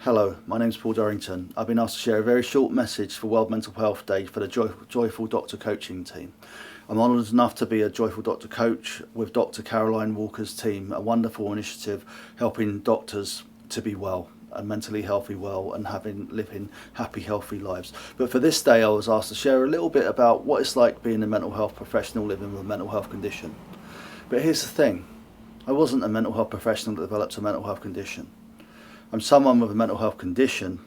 Hello, my name's Paul Dorrington. I've been asked to share a very short message for World Mental Health Day for the Joyful Doctor coaching team. I'm honoured enough to be a Joyful Doctor coach with Dr. Caroline Walker's team, a wonderful initiative helping doctors to be well and mentally healthy well and living happy, healthy lives. But for this day I was asked to share a little bit about what it's like being a mental health professional living with a mental health condition. But here's the thing, I wasn't a mental health professional that developed a mental health condition. I'm someone with a mental health condition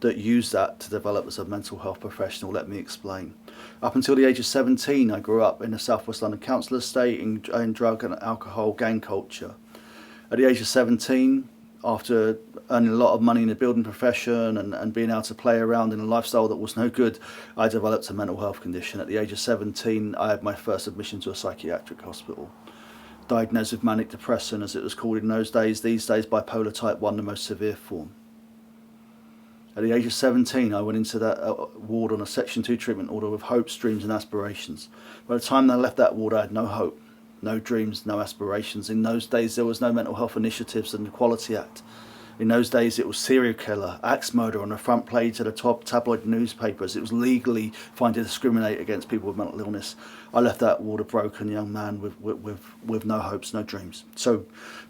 that used that to develop as a mental health professional. Let me explain. Up until the age of 17, I grew up in a South West London council estate in drug and alcohol gang culture. At the age of 17, after earning a lot of money in the building profession and being able to play around in a lifestyle that was no good, I developed a mental health condition. At the age of 17, I had my first admission to a psychiatric hospital. Diagnosed with manic depression, as it was called in those days, these days bipolar type 1, the most severe form. At the age of 17, I went into that ward on a Section 2 treatment order with hopes, dreams and aspirations. By the time I left that ward, I had no hope, no dreams, no aspirations. In those days, there was no mental health initiatives and the Equality Act. In those days, it was serial killer, axe murder on the front page of the top tabloid newspapers. It was legally fine to discriminate against people with mental illness. I left that ward a broken young man with no hopes, no dreams.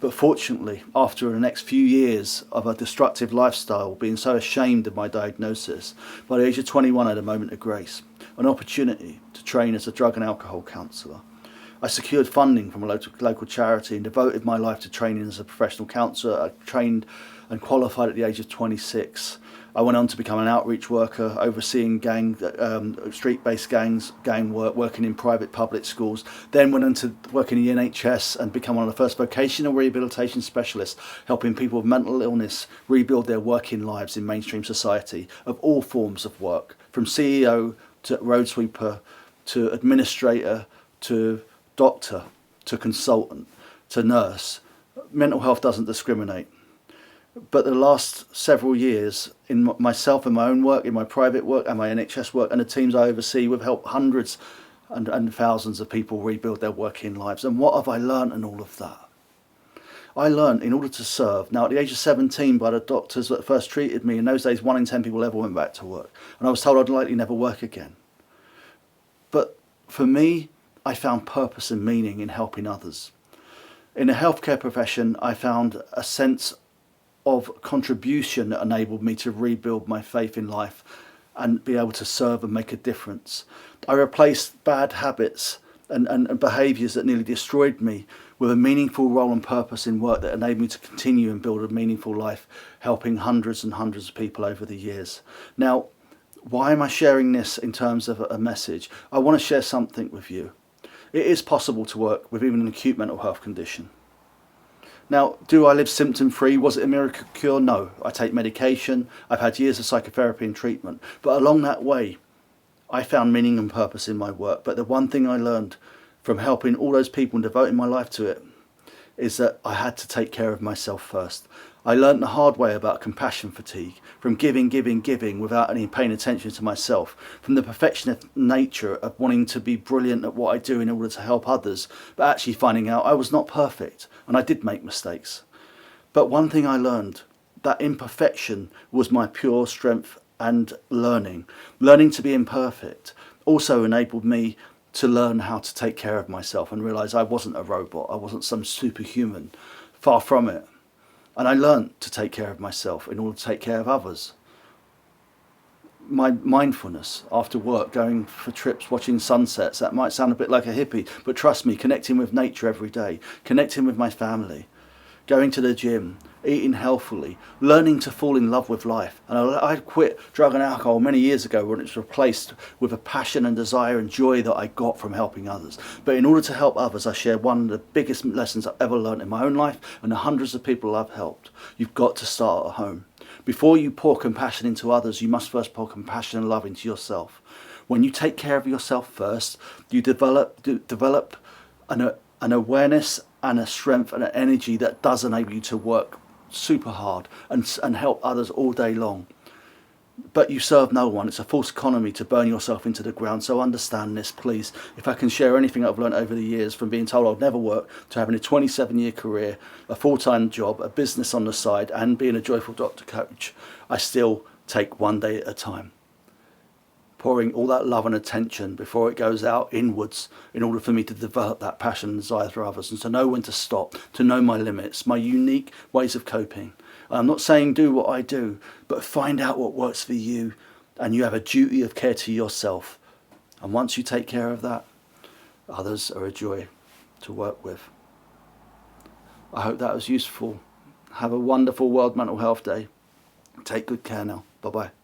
But fortunately, after the next few years of a destructive lifestyle, being so ashamed of my diagnosis, by the age of 21 I had a moment of grace, an opportunity to train as a drug and alcohol counsellor. I secured funding from a local charity and devoted my life to training as a professional counsellor. I trained and qualified at the age of 26. I went on to become an outreach worker, overseeing street-based gang work, working in private public schools. Then went on to work in the NHS and become one of the first vocational rehabilitation specialists, helping people with mental illness rebuild their working lives in mainstream society of all forms of work, from CEO to road sweeper to administrator to doctor to consultant to nurse. Mental health doesn't discriminate. But the last several years, in myself and my own work, in my private work and my NHS work and the teams I oversee, we've helped hundreds and thousands of people rebuild their working lives. And what have I learned in all of that? I learned in order to serve. Now, at the age of 17, by the doctors that first treated me, in those days 1 in 10 people ever went back to work. And I was told I'd likely never work again. But for me, I found purpose and meaning in helping others. In the healthcare profession, I found a sense of contribution that enabled me to rebuild my faith in life and be able to serve and make a difference. I replaced bad habits and behaviours that nearly destroyed me with a meaningful role and purpose in work that enabled me to continue and build a meaningful life, helping hundreds and hundreds of people over the years. Now, why am I sharing this in terms of a message? I want to share something with you. It is possible to work with even an acute mental health condition. Now, do I live symptom-free? Was it a miracle cure? No. I take medication. I've had years of psychotherapy and treatment. But along that way, I found meaning and purpose in my work. But the one thing I learned from helping all those people and devoting my life to it is that I had to take care of myself first. I learned the hard way about compassion fatigue, from giving without any paying attention to myself, from the perfectionist nature of wanting to be brilliant at what I do in order to help others, but actually finding out I was not perfect and I did make mistakes. But one thing I learned, that imperfection was my pure strength and learning. Learning to be imperfect also enabled me to learn how to take care of myself and realise I wasn't a robot, I wasn't some superhuman, far from it. And I learned to take care of myself in order to take care of others. My mindfulness after work, going for trips, watching sunsets, that might sound a bit like a hippie, but trust me, connecting with nature every day, connecting with my family, going to the gym, eating healthily, learning to fall in love with life. And I quit drug and alcohol many years ago when it was replaced with a passion and desire and joy that I got from helping others. But in order to help others, I share one of the biggest lessons I've ever learned in my own life and the hundreds of people I've helped. You've got to start at home. Before you pour compassion into others, you must first pour compassion and love into yourself. When you take care of yourself first, you develop an awareness and a strength and an energy that does enable you to work super hard and help others all day long. but you serve no one. It's a false economy to burn yourself into the ground. So understand this, please. If I can share anything I've learned over the years, from being told I'd never work to having a 27-year career, a full-time job, a business on the side, and being a Joyful Doctor coach, I still take one day at a time, pouring all that love and attention before it goes out inwards, in order for me to develop that passion and desire for others, and to know when to stop, to know my limits, my unique ways of coping. I'm not saying do what I do, but find out what works for you, and you have a duty of care to yourself. And once you take care of that, others are a joy to work with. I hope that was useful. Have a wonderful World Mental Health Day. Take good care now. Bye-bye.